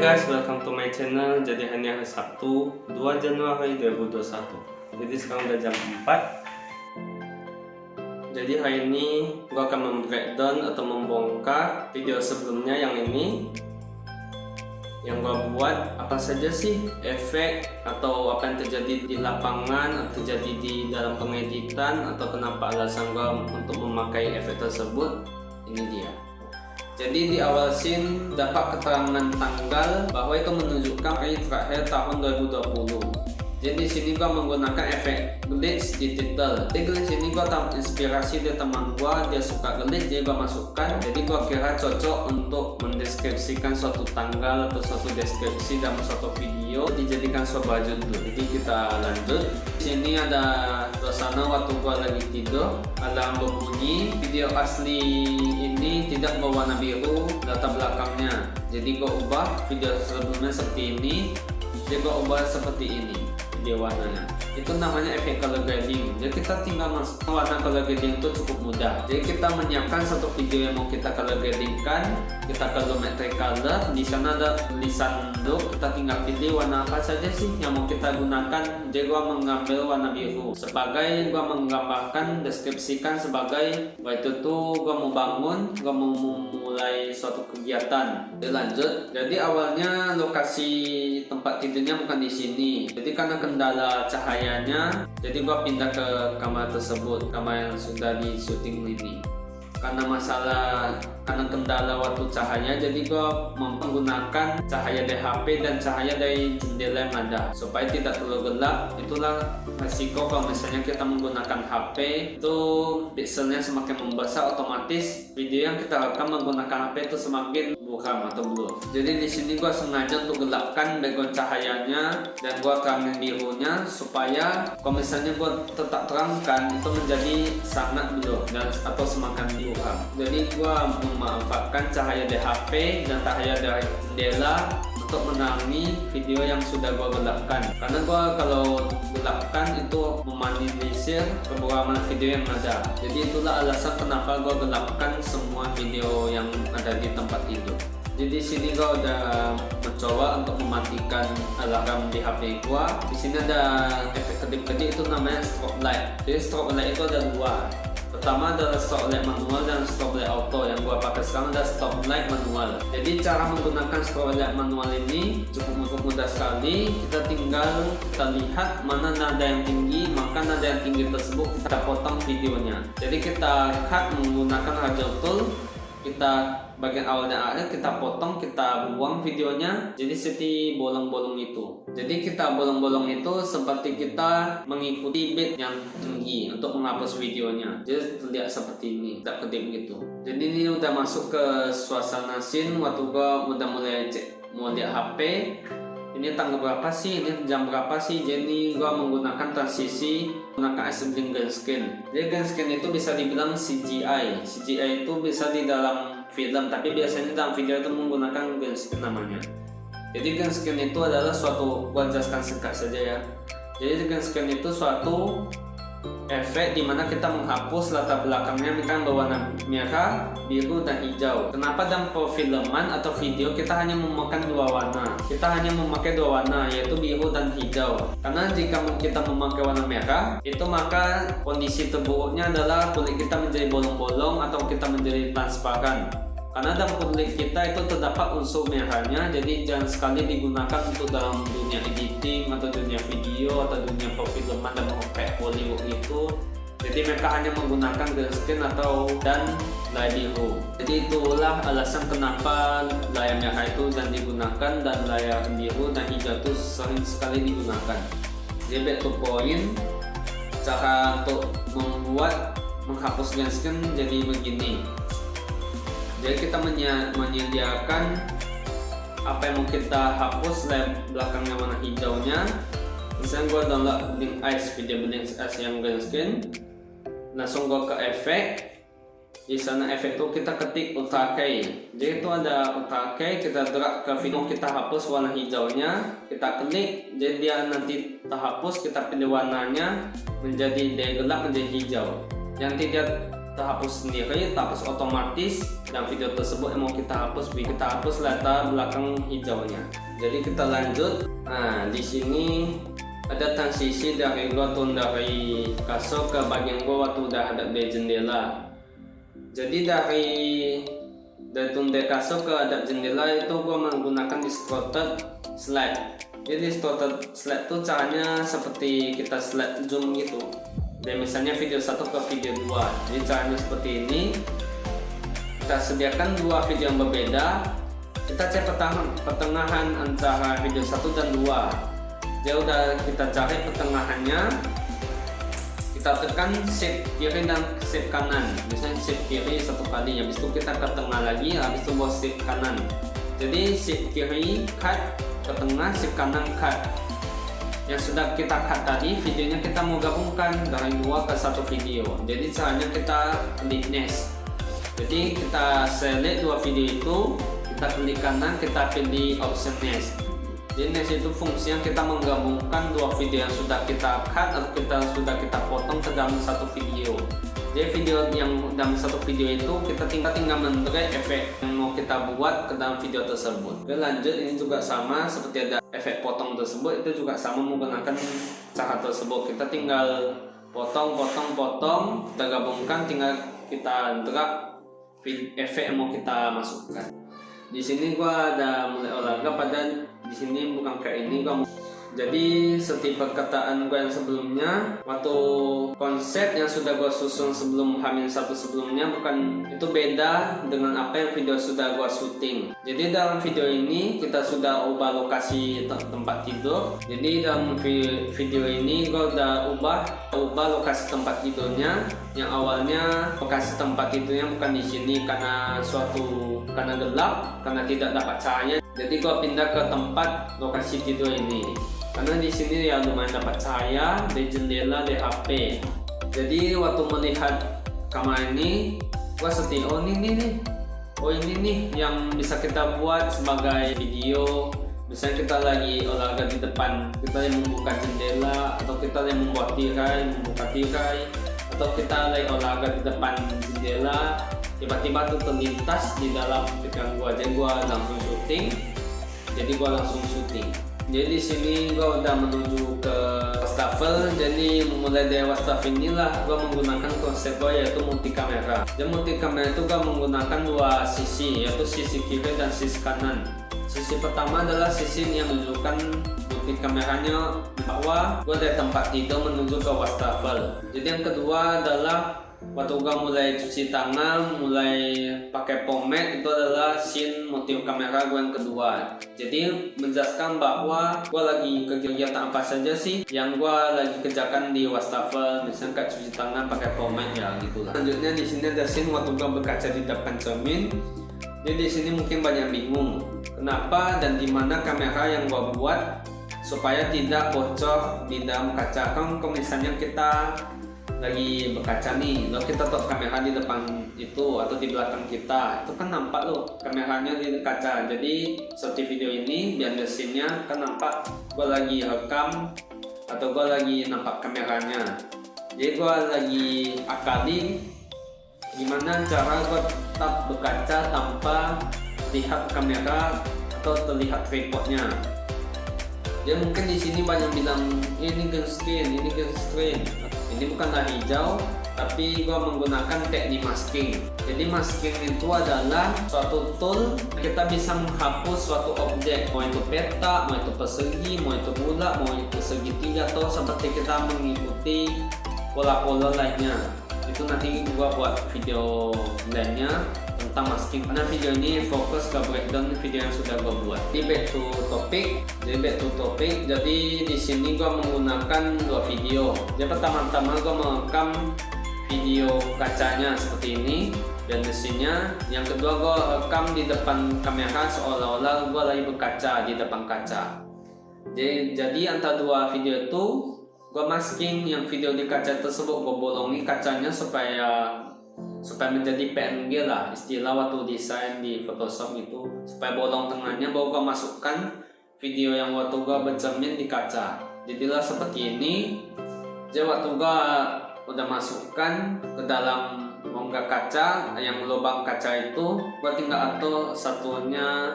Hai guys, welcome to my channel. Jadi hari ini Sabtu 2 Januari 2021. Jadi sekarang udah jam 4. Jadi hari ini gua akan membreakdown atau membongkar video sebelumnya yang ini, yang gua buat apa saja sih efek atau apa yang terjadi di lapangan atau terjadi di dalam pengeditan, atau kenapa alasan gua untuk memakai efek tersebut. Ini dia. Jadi di awal scene dapat keterangan tanggal bahwa itu menunjukkan hari terakhir tahun 2020. Jadi di sini gua menggunakan efek glitch di title. Jadi glitch ini gua tahu inspirasi dari teman gua, dia suka glitch jadi gua masukkan. Jadi gua kira cocok untuk mendeskripsikan suatu tanggal atau suatu deskripsi dalam suatu video dijadikan sebuah judul. Jadi kita lanjut. Di sini ada suasana waktu gua lagi tidur, alarm berbunyi. Video asli ini tidak berwarna biru latar belakangnya. Jadi gua ubah video sebelumnya seperti ini, jadi gua ubah seperti ini dia warnanya. Itu namanya efek color grading. Jadi kita tinggal masuk warna color grading itu cukup mudah. Jadi kita menyiapkan satu video yang mau kita color gradingkan, kita colorimetric color. Di sana ada tulisan look, kita tinggal pilih warna apa saja sih yang mau kita gunakan. Jadi gua mengambil warna biru sebagai gua menggambarkan, deskripsikan sebagai waktu itu gua mau bangun, gua mau mulai suatu kegiatan. Jadi lanjut. Jadi awalnya lokasi tempat tidurnya bukan di sini. Jadi karena kendala cahayanya, jadi gua pindah ke kamar tersebut, kamar yang sudah di syuting ini. Karena kendala waktu cahaya, jadi gua menggunakan cahaya dari HP dan cahaya dari jendela yang ada supaya tidak terlalu gelap. Itulah resiko kalau misalnya kita menggunakan HP, itu pixelnya semakin membesar, otomatis video yang kita rekam menggunakan HP itu semakin buram atau blur. Jadi di sini gua sengaja untuk gelapkan background cahayanya dan gua terangin birunya supaya kalau misalnya gua tetap terangkan itu menjadi sangat blur dan atau semakin buram. Jadi gua memanfaatkan cahaya dari HP dan cahaya dari jendela untuk menerangi video yang sudah gua gelapkan. Karena gua kalau gelapkan itu meminimalisir keburaman video yang ada. Jadi itulah alasan kenapa gua gelapkan semua video yang ada di tempat tidur. Jadi di sini gua udah mencoba untuk mematikan alarm di HP gua. Di sini ada efek kedip-kedip, itu namanya strobe light. Jadi strobe light itu ada dua. Pertama adalah strobe light manual dan strobe light auto. Yang gua pakai sekarang adalah strobe light manual. Jadi cara menggunakan strobe light manual ini cukup mudah sekali. Kita tinggal lihat mana nada yang tinggi, maka nada yang tinggi tersebut kita potong videonya. Jadi kita cut menggunakan radio tool. Kita bagian awalnya akhir kita potong, kita buang videonya jadi seperti bolong-bolong itu. Jadi kita bolong-bolong itu seperti kita mengikuti beat yang tinggi untuk menghapus videonya. Jadi terlihat seperti ini, tidak kedip gitu. Jadi ini udah masuk ke suasana scene waktu gua udah mulai mau lihat HP. Ini tanggal berapa sih? Ini jam berapa sih? Jadi gua menggunakan transisi, menggunakan assembling green screen. Jadi green screen itu bisa dibilang CGI. CGI itu bisa di dalam film, tapi biasanya dalam video itu menggunakan green screen namanya. Jadi green screen itu adalah suatu, gua jelaskan singkat saja ya. Jadi green screen itu suatu efek dimana kita menghapus latar belakangnya yang berwarna merah, biru, dan hijau. Kenapa dalam perfilman atau video kita hanya memakai dua warna? Kita hanya memakai dua warna, yaitu biru dan hijau. Karena jika kita memakai warna merah, itu maka kondisi terburuknya adalah kulit kita menjadi bolong-bolong atau kita menjadi transparan. Karena dalam kulit kita itu terdapat unsur merahnya, jadi jangan sekali digunakan untuk dalam dunia editing atau dunia video atau dunia perfilman dan kayak Hollywood itu. Jadi mereka hanya menggunakan green screen dan layar biru. Jadi itulah alasan kenapa layar merah itu dan digunakan dan layar biru dan hijau itu sering sekali digunakan. Jadi back to point, cara untuk menghapus green screen jadi begini. Jadi kita menyediakan apa yang mau kita hapus, layar belakangnya warna hijaunya. Misalnya gua download Blink Eyes, video Blink Eyes yang green screen. Langsung gua ke efek. Di sana efek itu kita ketik Ultra K. Jadi itu ada Ultra K, kita drag ke video kita hapus warna hijaunya, kita klik, jadi dia nanti terhapus. Kita pilih warnanya menjadi dari gelap menjadi hijau. Yang tidak terhapus sendiri, terhapus otomatis, dan video tersebut yang mau kita hapus latar belakang hijaunya. Jadi kita lanjut. Nah, di sini ada transisi dari gua turun dari kasur ke bagian gua waktu udah ada di jendela. Jadi dari turun dari kasur ke hadap jendela itu gua menggunakan distorted slide. Jadi distorted slide itu caranya seperti kita slide zoom gitu. Dan misalnya video 1 ke video 2. Jadi caranya seperti ini. Kita sediakan dua video yang berbeda. Kita cek pertengahan antara video 1 dan 2. Jadi udah kita cari pertengahannya. Kita tekan shift kiri dan shift kanan. Misalnya shift kiri 1 kali, habis itu kita ke tengah lagi, habis itu bawa shift kanan. Jadi shift kiri cut, ke tengah shift kanan cut. Yang sudah kita cut tadi, videonya kita mau gabungkan dari 2 ke 1 video. Jadi caranya kita klik next. Jadi kita select 2 video itu, kita klik kanan, kita pilih option next. Jadi next itu fungsinya kita menggabungkan 2 video yang sudah kita cut atau sudah kita potong ke dalam 1 video. Jadi video yang dalam 1 video itu kita tinggal men-drag efek yang mau kita buat ke dalam video tersebut. Oke, lanjut, ini juga sama seperti ada efek potong tersebut, itu juga sama menggunakan cara tersebut. Kita tinggal potong, kita gabungkan, tinggal kita drag efek yang mau kita masukkan. Di sini gua ada mulai olahraga, padahal di sini bukan kayak ini gua. Jadi seperti perkataan gue yang sebelumnya, waktu konsep yang sudah gue susun sebelum H-1 sebelumnya bukan itu, beda dengan apa yang video sudah gue syuting. Jadi dalam video ini kita sudah ubah lokasi tempat tidur. Jadi dalam video ini gue udah ubah lokasi tempat tidurnya. Yang awalnya lokasi tempat tidurnya bukan di sini karena gelap, karena tidak dapat cahaya. Jadi gue pindah ke tempat lokasi tidur ini. Karena di sini ya lumayan dapat cahaya, di jendela, di HP. Jadi waktu melihat kamera ini, gua seperti ini nih yang bisa kita buat sebagai video. Misalnya kita lagi olahraga di depan, kita yang membuka jendela, atau kita yang membuka tirai, atau kita lagi olahraga di depan jendela, tiba-tiba tuh terlintas di dalam pikiran gua. Jadi gua langsung syuting. Jadi di sini gue udah menuju ke wastafel. Jadi mulai dari wastafel inilah gue menggunakan konsep gue, yaitu multi kamera. Dan multi kamera itu gue menggunakan 2 sisi, yaitu sisi kiri dan sisi kanan. Sisi pertama adalah sisi yang menunjukkan multi kameranya bahwa gue dari tempat tidur menuju ke wastafel. Jadi yang kedua adalah waktu gue mulai cuci tangan, mulai pakai pomade, itu adalah scene motif kamera gue yang kedua. Jadi menjelaskan bahwa gue lagi kegiatan apa saja sih yang gue lagi kerjakan di wastafel, misalnya kayak cuci tangan pakai pomade ya gitulah. Selanjutnya di sini ada scene waktu gue berkaca di depan cermin. Jadi di sini mungkin banyak bingung kenapa dan di mana kamera yang gue buat supaya tidak bocor di dalam kaca. Kan misalnya kita lagi berkaca nih, lalu kita taruh kamera di depan itu atau di belakang kita, itu kan nampak loh kameranya di kaca. Jadi seperti video ini, behind the scene-nya kan nampak gue lagi rekam atau gue lagi nampak kameranya. Jadi gue lagi akali gimana cara gue tetap berkaca tanpa lihat kamera atau terlihat tripodnya. Jadi mungkin di sini banyak bilang ini green screen. Ini bukanlah hijau, tapi gua menggunakan teknik masking. Jadi masking itu adalah suatu tool kita bisa menghapus suatu objek, mau itu peta, mau itu persegi, mau itu bulat, mau itu segitiga, atau seperti kita mengikuti pola-pola lainnya. Itu nanti gua buat video lainnya tentang masking. Karena video ini fokus ke breakdown video yang sudah gua buat. Jadi back to topic. Jadi di sini gua menggunakan 2 video. Jadi pertama-tama gua merekam video kacanya seperti ini dan mesinnya. Yang kedua gua rekam di depan kamera seolah-olah gua lagi berkaca di depan kaca. Jadi antara 2 video itu gua masking. Yang video di kaca tersebut gua bolongi kacanya supaya menjadi PNG lah, istilah waktu desain di Photoshop itu, supaya bolong tengahnya, baru gua masukkan video yang waktu gua bercermin di kaca. Jadilah seperti ini. Jadi waktu gua udah masukkan ke dalam bongkar kaca, yang lubang kaca itu gua tinggal atur satunya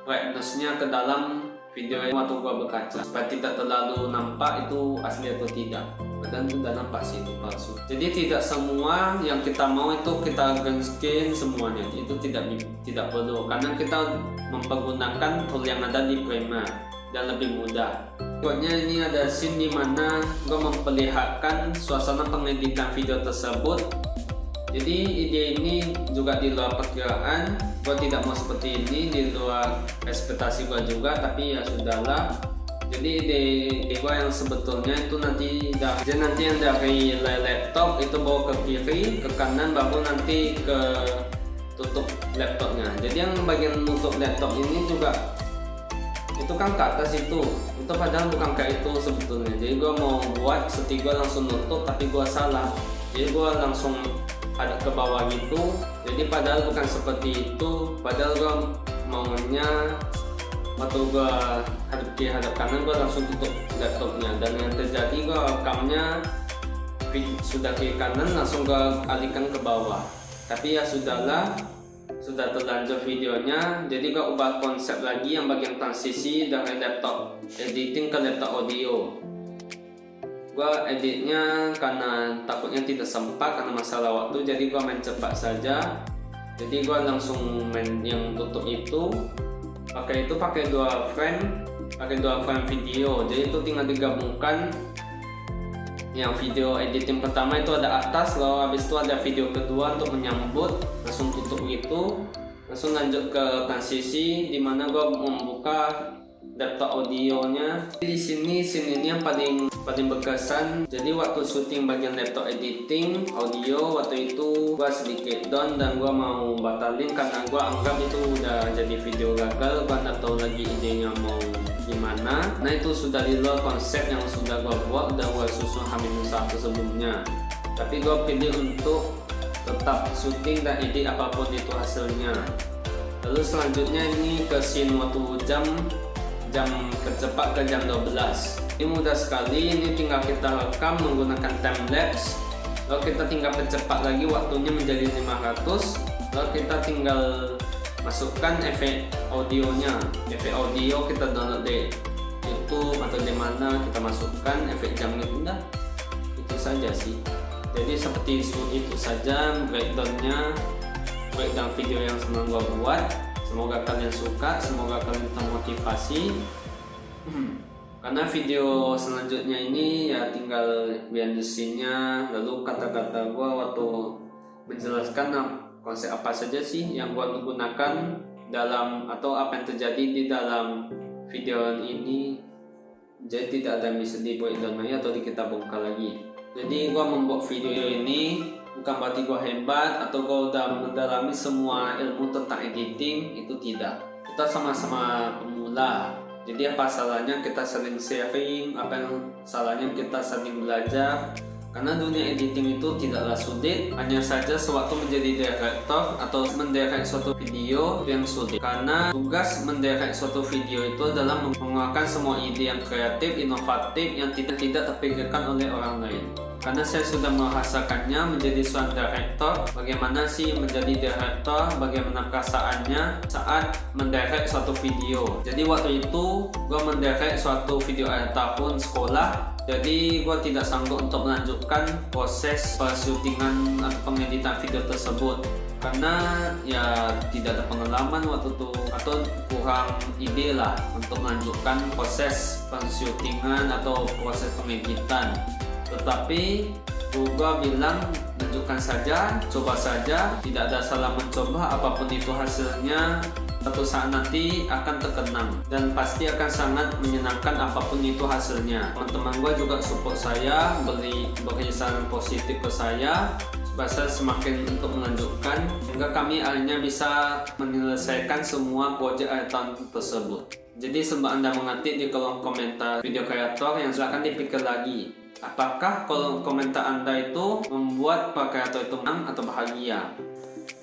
brightness-nya ke dalam video waktu gua berkaca supaya tidak terlalu nampak itu asli atau tidak. Dan udah nampak sih itu palsu. Jadi tidak semua yang kita mau itu kita grayscale semuanya, itu tidak perlu karena kita mempergunakan tool yang ada di Premiere dan lebih mudah. Pokoknya ini ada scene dimana gue memperlihatkan suasana pengeditan video tersebut. Jadi ide ini juga di luar perkiraan, gue tidak mau seperti ini, di luar ekspektasi gue juga, tapi ya sudahlah. Jadi ide gue yang sebetulnya itu nanti yang dari laptop itu bawa ke kiri, ke kanan, baru nanti ke tutup laptopnya. Jadi yang bagian nutup laptop ini juga itu kan ke atas itu padahal bukan kayak itu sebetulnya. Jadi gue mau buat gue langsung nutup, tapi gue salah. Jadi gue langsung hadap ke bawah gitu. Jadi padahal bukan seperti itu. Padahal gue maunya waktu gue hadap kiri hadap kanan gue langsung tutup laptopnya. Dan yang terjadi gue rekamnya sudah kiri kanan langsung gue alihkan ke bawah. Tapi ya sudahlah. Sudah terlanjur videonya, jadi gue ubah konsep lagi yang bagian transisi dari laptop editing ke laptop audio. Gue editnya karena takutnya tidak sempat karena masalah waktu, jadi gue main cepat saja. Jadi gue langsung main yang tutup itu pakai dua frame video. Jadi itu tinggal digabungkan. Yang video editing pertama itu ada atas, lalu habis itu ada video kedua untuk menyambut, langsung tutup itu, langsung lanjut ke transisi dimana gue membuka laptop audionya. Di sini scene ini yang paling berkesan. Jadi waktu syuting bagian laptop editing audio waktu itu gue sedikit down dan gue mau batalin karena gue anggap itu udah jadi video gagal. Gue nggak tahu lagi idenya mau gimana. Nah itu sudah di luar konsep yang sudah gue buat, udah gue susun H-1 sebelumnya. Tapi gue pilih untuk tetap syuting dan edit apapun itu hasilnya. Lalu selanjutnya ini ke scene waktu jam tercepat ke jam 12. Ini mudah sekali, ini tinggal kita rekam menggunakan timelapse. Lalu kita tinggal percepat lagi waktunya menjadi 500. Lalu kita tinggal masukkan efek audionya. Efek audio kita download di YouTube atau di mana, kita masukkan efek jamnya, udah itu saja sih. Jadi seperti itu saja breakdown video yang sedang gua buat. Semoga kalian suka, semoga kalian termotivasi. Karena video selanjutnya ini ya tinggal behind the scene-nya, lalu kata-kata gua waktu menjelaskan konsep apa saja sih yang gua gunakan dalam atau apa yang terjadi di dalam video ini. Jadi tidak ada yang bisa di-breakdown lagi atau kita bongkar lagi. Jadi gua membuat video ini bukan berarti gua hebat atau gua udah mendalami semua ilmu tentang editing, itu tidak. Kita sama-sama pemula. Jadi apa salahnya kita saling sharing, apa yang salahnya kita saling belajar. Karena dunia editing itu tidaklah sulit, hanya saja sewaktu menjadi director atau mendirect suatu video yang sulit. Karena tugas mendirect suatu video itu adalah mengeluarkan semua ide yang kreatif, inovatif yang tidak terpikirkan oleh orang lain. Karena saya sudah merasakannya menjadi seorang director, bagaimana sih menjadi director, bagaimana perasaannya saat mendirect suatu video. Jadi waktu itu gue mendirect suatu video akhir tahun sekolah. Jadi gue tidak sanggup untuk melanjutkan proses persyutingan atau pengeditan video tersebut karena ya tidak ada pengalaman waktu itu atau kurang ide lah untuk melanjutkan proses persyutingan atau proses pengeditan. Tetapi gue bilang lanjutkan saja, coba saja, tidak ada salah mencoba, apapun itu hasilnya suatu saat nanti akan terkenang dan pasti akan sangat menyenangkan apapun itu hasilnya. Teman-teman gue juga support saya, beri saran positif ke saya supaya saya semakin untuk melanjutkan hingga kami akhirnya bisa menyelesaikan semua proyek akhir tahun tersebut. Jadi sebelum Anda mengetik di kolom komentar video kreator yang silahkan dipikir lagi, apakah kolom komentar Anda itu membuat Pak Kreator itu menang atau bahagia?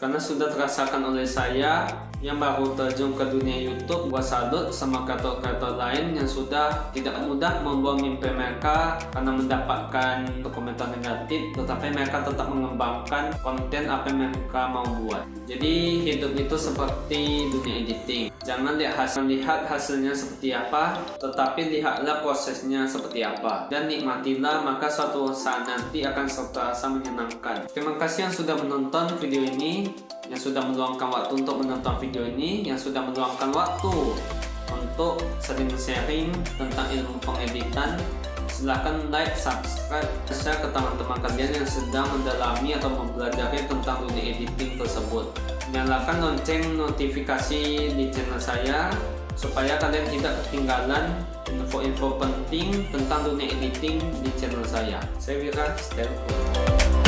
karena sudah terasakan oleh saya yang baru terjun ke dunia YouTube. Gua salut sama kreator-kreator lain yang sudah tidak mudah membuang mimpi mereka karena mendapatkan komentar negatif, tetapi mereka tetap mengembangkan konten apa yang mereka mau buat. Jadi hidup itu seperti dunia editing. Jangan lihat hasilnya seperti apa, tetapi lihatlah prosesnya seperti apa, dan nikmatilah, maka suatu saat nanti akan terasa menyenangkan. Terima kasih yang sudah menonton video ini, yang sudah meluangkan waktu untuk menonton video ini, yang sudah meluangkan waktu untuk sering sharing tentang ilmu pengeditan. Silahkan like, subscribe, share ke teman-teman kalian yang sedang mendalami atau mempelajari tentang dunia editing tersebut. Nyalakan lonceng notifikasi di channel saya supaya kalian tidak ketinggalan info-info penting tentang dunia editing di channel saya. Saya Wira, stay tuned.